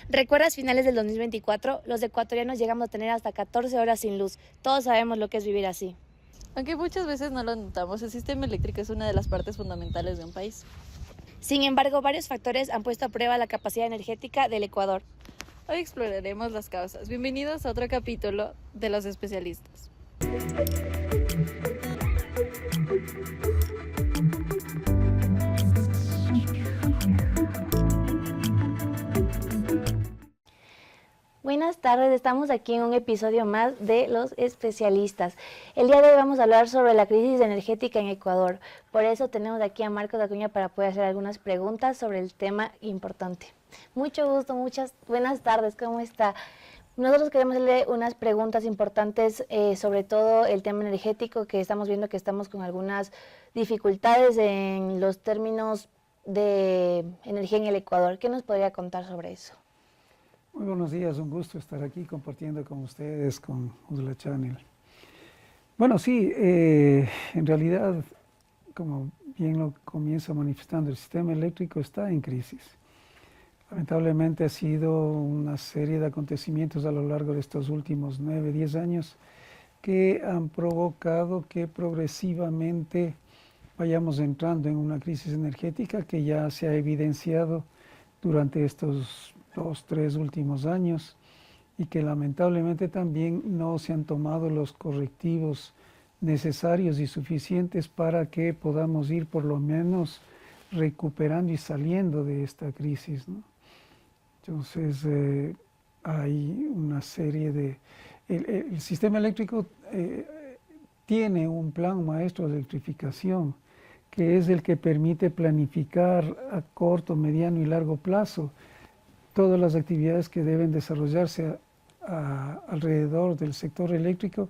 ¿Recuerdas finales del 2024? Los ecuatorianos llegamos a tener hasta 14 horas sin luz. Todos sabemos lo que es vivir así. Aunque muchas veces no lo notamos, el sistema eléctrico es una de las partes fundamentales de un país. Sin embargo, varios factores han puesto a prueba la capacidad energética del Ecuador. Hoy exploraremos las causas. Bienvenidos a otro capítulo de Los Especialistas. Buenas tardes, estamos aquí en un episodio más de Los Especialistas. El día de hoy vamos a hablar sobre la crisis energética en Ecuador. Por eso tenemos aquí a Marcos Acuña para poder hacer algunas preguntas sobre el tema importante. Mucho gusto, muchas buenas tardes, ¿cómo está? Nosotros queremos hacerle unas preguntas importantes sobre todo el tema energético, que estamos viendo que estamos con algunas dificultades en los términos de energía en el Ecuador. ¿Qué nos podría contar sobre eso? Muy buenos días, un gusto estar aquí compartiendo con ustedes, con USLA Channel. Bueno, sí, en realidad, como bien lo comienza manifestando, el sistema eléctrico está en crisis. Lamentablemente ha sido una serie de acontecimientos a lo largo de estos últimos 9, 10 años que han provocado que progresivamente vayamos entrando en una crisis energética que ya se ha evidenciado durante estos 2, 3 últimos años y que lamentablemente también no se han tomado los correctivos necesarios y suficientes para que podamos ir por lo menos recuperando y saliendo de esta crisis, ¿no? Entonces hay una serie de... El sistema eléctrico tiene un plan maestro de electrificación que es el que permite planificar a corto, mediano y largo plazo todas las actividades que deben desarrollarse alrededor del sector eléctrico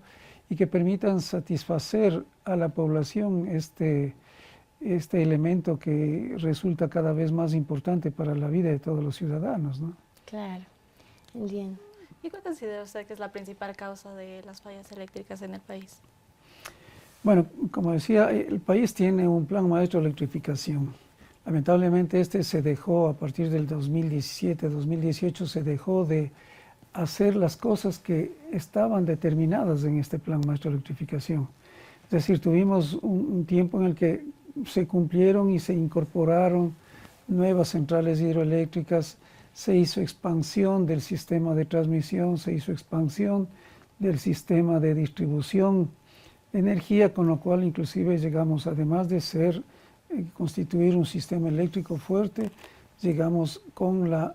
y que permitan satisfacer a la población este elemento que resulta cada vez más importante para la vida de todos los ciudadanos, ¿no? Claro, entiendo. ¿Y cuál considera usted que es la principal causa de las fallas eléctricas en el país? Bueno, como decía, el país tiene un plan maestro de electrificación. Lamentablemente este se dejó a partir del 2017, 2018, se dejó de hacer las cosas que estaban determinadas en este plan maestro de electrificación. Es decir, tuvimos un tiempo en el que se cumplieron y se incorporaron nuevas centrales hidroeléctricas, se hizo expansión del sistema de transmisión, se hizo expansión del sistema de distribución de energía, con lo cual inclusive llegamos, además de constituir un sistema eléctrico fuerte, llegamos con la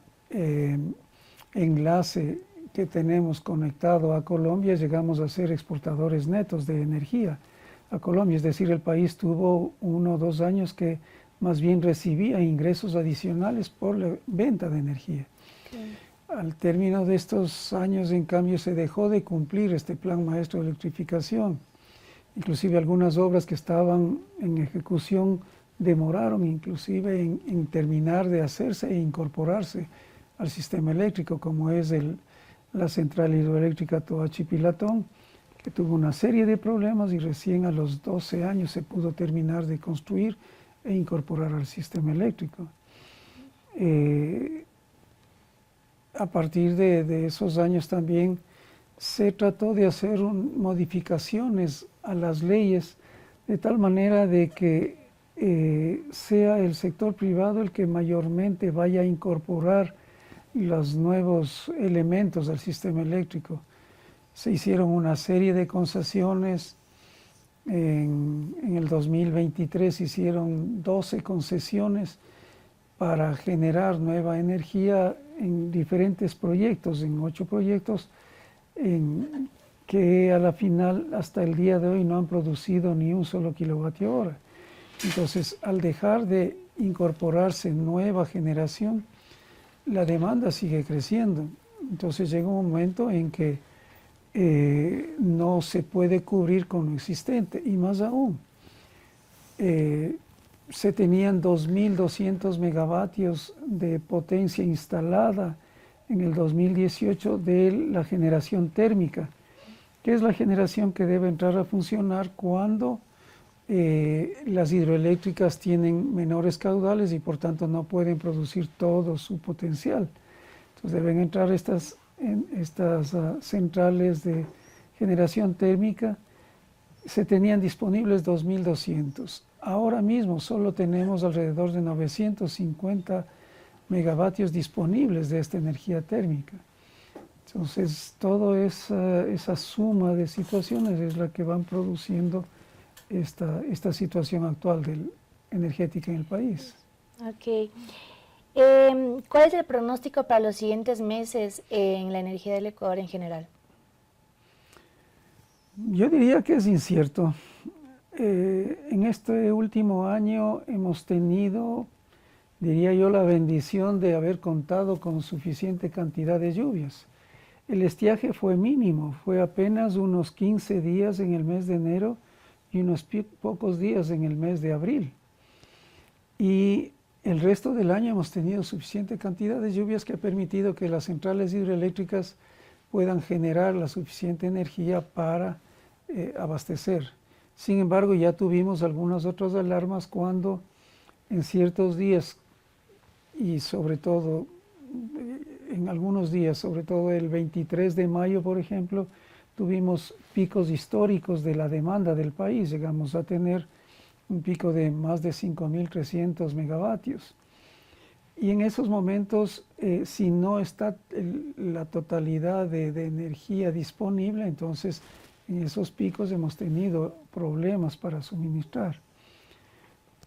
enlace que tenemos conectado a Colombia, llegamos a ser exportadores netos de energía a Colombia, es decir, el país tuvo 1 o 2 años que más bien recibía ingresos adicionales por la venta de energía. Okay. Al término de estos años, en cambio, se dejó de cumplir este plan maestro de electrificación. Inclusive algunas obras que estaban en ejecución demoraron inclusive en terminar de hacerse e incorporarse al sistema eléctrico, como es la central hidroeléctrica Toachi-Pilatón, que tuvo una serie de problemas y recién a los 12 años se pudo terminar de construir e incorporar al sistema eléctrico. A partir de esos años también se trató de hacer modificaciones a las leyes de tal manera de que sea el sector privado el que mayormente vaya a incorporar los nuevos elementos del sistema eléctrico. Se hicieron una serie de concesiones, en el 2023 se hicieron 12 concesiones para generar nueva energía en diferentes proyectos, en 8 proyectos, que a la final hasta el día de hoy no han producido ni un solo kilovatio hora. Entonces, al dejar de incorporarse nueva generación, la demanda sigue creciendo. Entonces llega un momento en que no se puede cubrir con lo existente, y más aún, se tenían 2.200 megavatios de potencia instalada en el 2018 de la generación térmica, que es la generación que debe entrar a funcionar cuando las hidroeléctricas tienen menores caudales y por tanto no pueden producir todo su potencial. Entonces deben entrar estas centrales de generación térmica. Se tenían disponibles 2.200. Ahora mismo solo tenemos alrededor de 950 megavatios disponibles de esta energía térmica. Entonces, toda esa suma de situaciones es la que van produciendo esta situación actual energética en el país. Ok. ¿Cuál es el pronóstico para los siguientes meses en la energía del Ecuador en general? Yo diría que es incierto. En este último año hemos tenido, diría yo, la bendición de haber contado con suficiente cantidad de lluvias. El estiaje fue mínimo, fue apenas unos 15 días en el mes de enero y unos pocos días en el mes de abril. Y el resto del año hemos tenido suficiente cantidad de lluvias que ha permitido que las centrales hidroeléctricas puedan generar la suficiente energía para abastecer. Sin embargo, ya tuvimos algunas otras alarmas cuando en ciertos días y sobre todo en algunos días, sobre todo el 23 de mayo, por ejemplo, tuvimos picos históricos de la demanda del país. Llegamos a tener un pico de más de 5.300 megavatios. Y en esos momentos, si no está la totalidad de energía disponible, entonces en esos picos hemos tenido problemas para suministrar.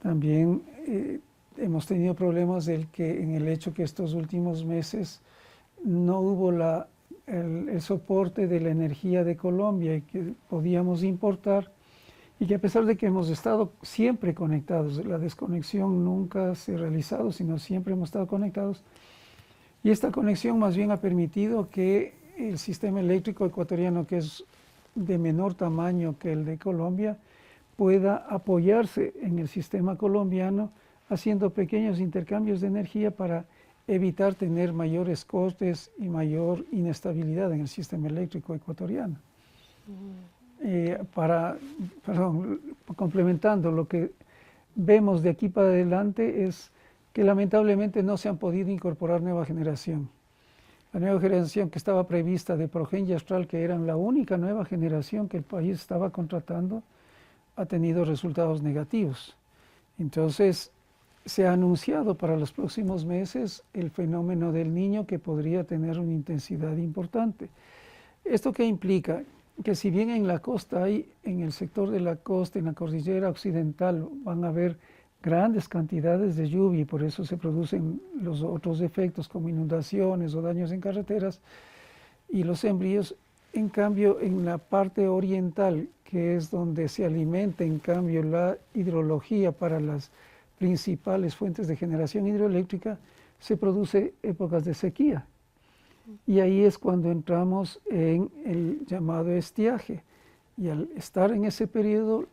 También hemos tenido problemas en el hecho que estos últimos meses no hubo el soporte de la energía de Colombia y que podíamos importar, y que a pesar de que hemos estado siempre conectados, la desconexión nunca se ha realizado, sino siempre hemos estado conectados, y esta conexión más bien ha permitido que el sistema eléctrico ecuatoriano, que es de menor tamaño que el de Colombia, pueda apoyarse en el sistema colombiano haciendo pequeños intercambios de energía para evitar tener mayores costes y mayor inestabilidad en el sistema eléctrico ecuatoriano. Complementando, lo que vemos de aquí para adelante es que lamentablemente no se han podido incorporar nueva generación. La nueva generación que estaba prevista de Progen y Astral, que eran la única nueva generación que el país estaba contratando, ha tenido resultados negativos. Entonces, se ha anunciado para los próximos meses el fenómeno del Niño, que podría tener una intensidad importante. ¿Esto qué implica? Que si bien en la costa en el sector de la costa, en la cordillera occidental, van a haber grandes cantidades de lluvia y por eso se producen los otros efectos como inundaciones o daños en carreteras y los sembríos. En cambio, en la parte oriental, que es donde se alimenta en cambio la hidrología para las principales fuentes de generación hidroeléctrica, se produce épocas de sequía. Y ahí es cuando entramos en el llamado estiaje. Y al estar en ese periodo,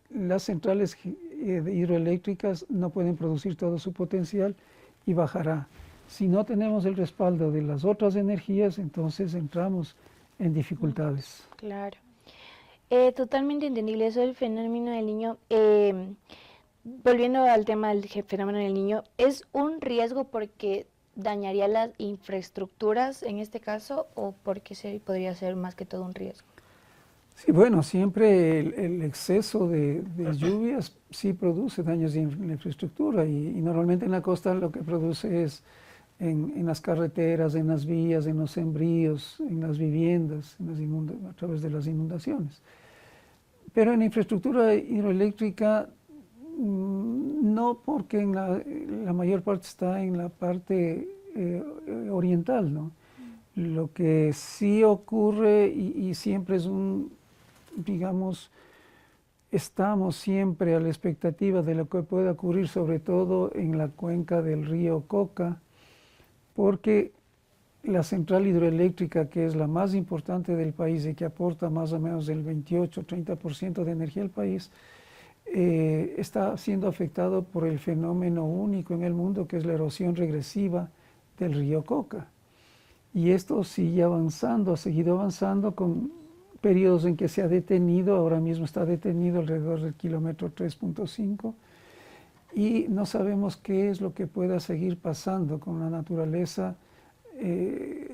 las centrales hidroeléctricas no pueden producir todo su potencial y bajará. Si no tenemos el respaldo de las otras energías, entonces entramos en dificultades. Claro. Totalmente entendible eso del fenómeno del Niño. Volviendo al tema del fenómeno del Niño, ¿es un riesgo porque dañaría las infraestructuras en este caso o porque podría ser más que todo un riesgo? Sí, bueno, siempre el exceso de lluvias sí produce daños en la infraestructura y normalmente en la costa lo que produce es en las carreteras, en las vías, en los sembríos, en las viviendas, a través de las inundaciones. Pero en la infraestructura hidroeléctrica no, porque la mayor parte está en la parte oriental, ¿no? Lo que sí ocurre y siempre es digamos, estamos siempre a la expectativa de lo que pueda ocurrir, sobre todo en la cuenca del río Coca, porque la central hidroeléctrica, que es la más importante del país y que aporta más o menos el 28-30% de energía al país, está siendo afectado por el fenómeno único en el mundo que es la erosión regresiva del río Coca. Y esto sigue avanzando, ha seguido avanzando con periodos en que se ha detenido, ahora mismo está detenido alrededor del kilómetro 3.5 y no sabemos qué es lo que pueda seguir pasando con la naturaleza.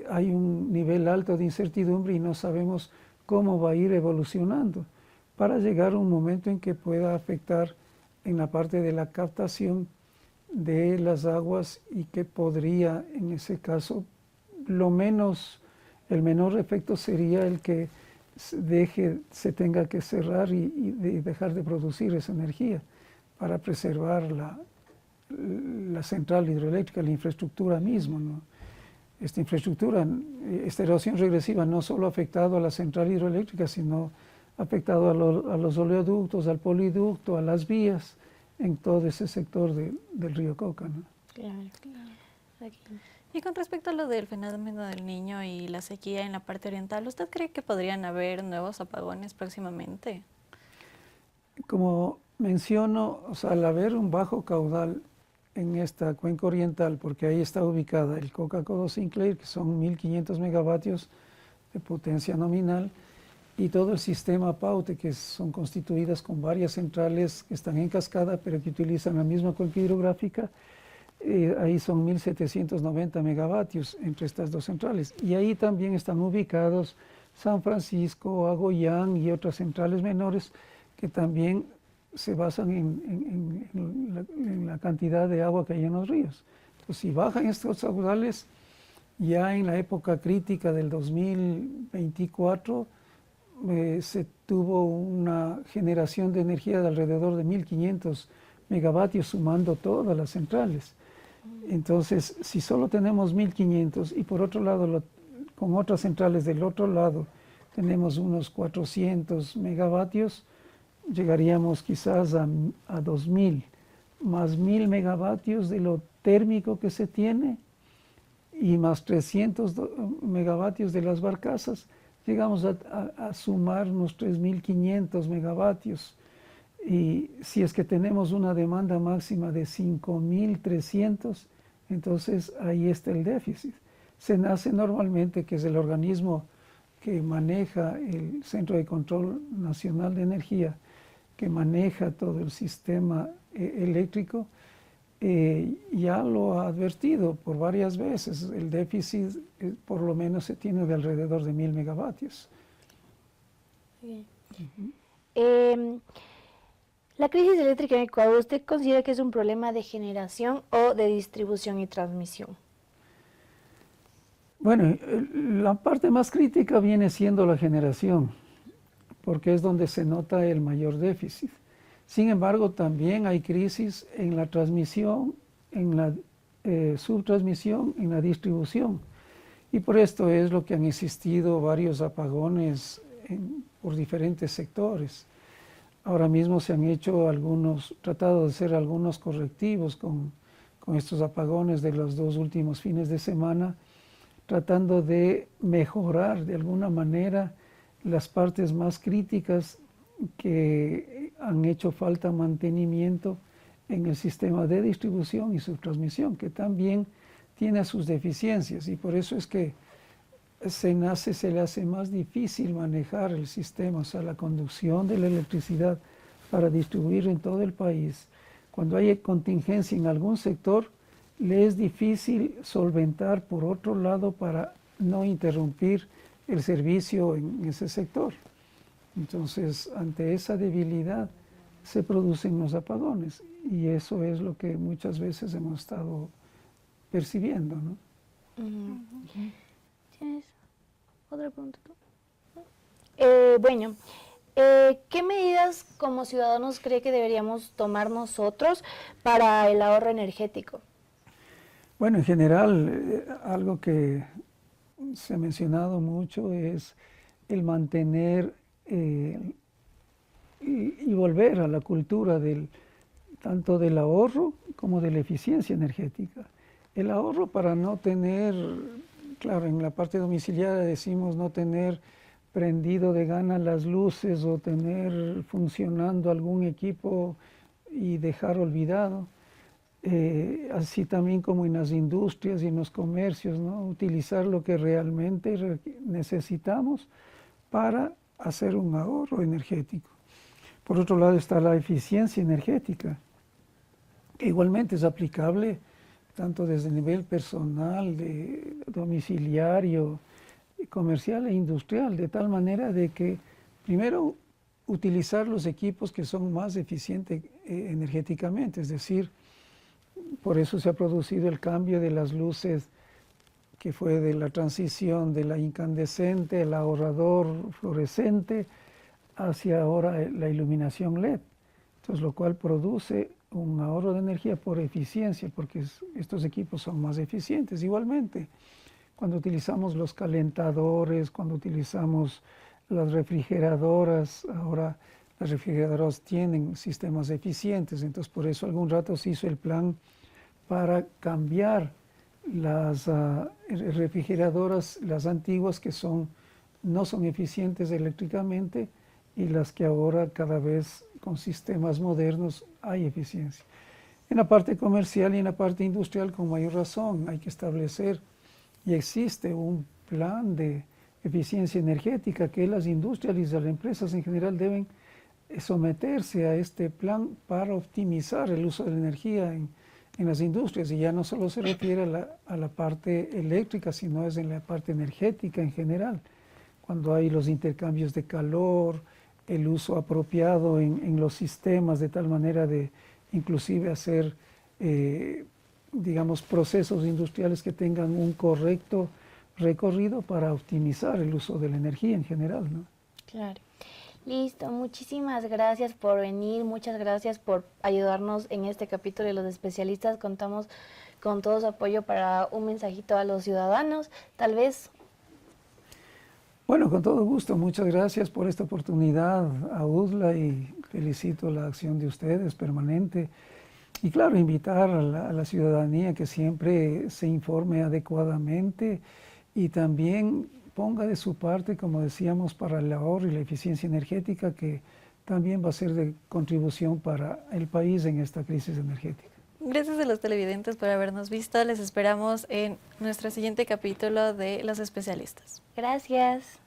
Hay un nivel alto de incertidumbre y no sabemos cómo va a ir evolucionando para llegar a un momento en que pueda afectar en la parte de la captación de las aguas y que podría, en ese caso, el menor efecto sería el que se tenga que cerrar y dejar de producir esa energía para preservar la central hidroeléctrica, la infraestructura misma, ¿no? Esta infraestructura, esta erosión regresiva no solo ha afectado a la central hidroeléctrica, sino ha afectado a los oleoductos, al poliducto, a las vías, en todo ese sector del río Coca, ¿no? Claro, claro. Aquí. Y con respecto a lo del fenómeno del Niño y la sequía en la parte oriental, ¿usted cree que podrían haber nuevos apagones próximamente? Como menciono, o sea, al haber un bajo caudal en esta cuenca oriental, porque ahí está ubicada el Coca-Codo Sinclair, que son 1.500 megavatios de potencia nominal, y todo el sistema Paute, que son constituidas con varias centrales que están en cascada, pero que utilizan la misma cuenca hidrográfica. Ahí son 1.790 megavatios entre estas dos centrales. Y ahí también están ubicados San Francisco, Agoyán y otras centrales menores que también se basan en la cantidad de agua que hay en los ríos. Pues si bajan estos caudales, ya en la época crítica del 2024 se tuvo una generación de energía de alrededor de 1.500 megavatios sumando todas las centrales. Entonces, si solo tenemos 1.500 y por otro lado, con otras centrales del otro lado, tenemos unos 400 megavatios, llegaríamos quizás a 2.000, más 1.000 megavatios de lo térmico que se tiene y más 300 megavatios de las barcazas, llegamos a sumar unos 3.500 megavatios. Y si es que tenemos una demanda máxima de 5.300, entonces ahí está el déficit. SENACE normalmente, que es el organismo que maneja el Centro de Control Nacional de Energía, que maneja todo el sistema eléctrico, ya lo ha advertido por varias veces. El déficit por lo menos se tiene de alrededor de 1.000 megavatios. Bien. La crisis eléctrica en Ecuador, ¿usted considera que es un problema de generación o de distribución y transmisión? Bueno, la parte más crítica viene siendo la generación, porque es donde se nota el mayor déficit. Sin embargo, también hay crisis en la transmisión, en la subtransmisión, en la distribución. Y por esto es lo que han existido varios apagones por diferentes sectores. Ahora mismo se han hecho tratado de hacer algunos correctivos con estos apagones de los 2 últimos fines de semana, tratando de mejorar de alguna manera las partes más críticas que han hecho falta mantenimiento en el sistema de distribución y subtransmisión, que también tiene sus deficiencias, y por eso es que SENACE se le hace más difícil manejar el sistema, o sea, la conducción de la electricidad para distribuir en todo el país. Cuando hay contingencia en algún sector, le es difícil solventar por otro lado para no interrumpir el servicio en ese sector. Entonces, ante esa debilidad se producen los apagones, y eso es lo que muchas veces hemos estado percibiendo, ¿no? ¿Tienes otra pregunta tú? Bueno, ¿qué medidas como ciudadanos cree que deberíamos tomar nosotros para el ahorro energético? Bueno, en general, algo que se ha mencionado mucho es el mantener y volver a la cultura tanto del ahorro como de la eficiencia energética. El ahorro para no tener, claro, en la parte domiciliaria decimos no tener prendido de gana las luces o tener funcionando algún equipo y dejar olvidado. Así también como en las industrias y en los comercios, ¿no? Utilizar lo que realmente necesitamos para hacer un ahorro energético. Por otro lado está la eficiencia energética, que igualmente es aplicable tanto desde el nivel personal, domiciliario, comercial e industrial, de tal manera de que primero utilizar los equipos que son más eficientes energéticamente, es decir, por eso se ha producido el cambio de las luces que fue de la transición de la incandescente, el ahorrador fluorescente, hacia ahora la iluminación LED. Entonces, lo cual produce un ahorro de energía por eficiencia, porque estos equipos son más eficientes. Igualmente, cuando utilizamos los calentadores, cuando utilizamos las refrigeradoras, ahora las refrigeradoras tienen sistemas eficientes, entonces por eso algún rato se hizo el plan para cambiar las refrigeradoras, las antiguas que no son eficientes eléctricamente, y las que ahora cada vez con sistemas modernos hay eficiencia. En la parte comercial y en la parte industrial, con mayor razón, hay que establecer, y existe un plan de eficiencia energética que las industrias y las empresas en general deben someterse a este plan para optimizar el uso de la energía en las industrias, y ya no solo se refiere a la parte eléctrica, sino es en la parte energética en general, cuando hay los intercambios de calor, el uso apropiado en los sistemas, de tal manera de inclusive hacer, digamos, procesos industriales que tengan un correcto recorrido para optimizar el uso de la energía en general, ¿no? Claro. Listo, muchísimas gracias por venir, muchas gracias por ayudarnos en este capítulo de los especialistas. Contamos con todo su apoyo para un mensajito a los ciudadanos, tal vez. Bueno, con todo gusto, muchas gracias por esta oportunidad a UDLA, y felicito la acción de ustedes permanente. Y claro, invitar a la ciudadanía que siempre se informe adecuadamente y también ponga de su parte, como decíamos, para el ahorro y la eficiencia energética, que también va a ser de contribución para el país en esta crisis energética. Gracias a los televidentes por habernos visto. Les esperamos en nuestro siguiente capítulo de Los Especialistas. Gracias.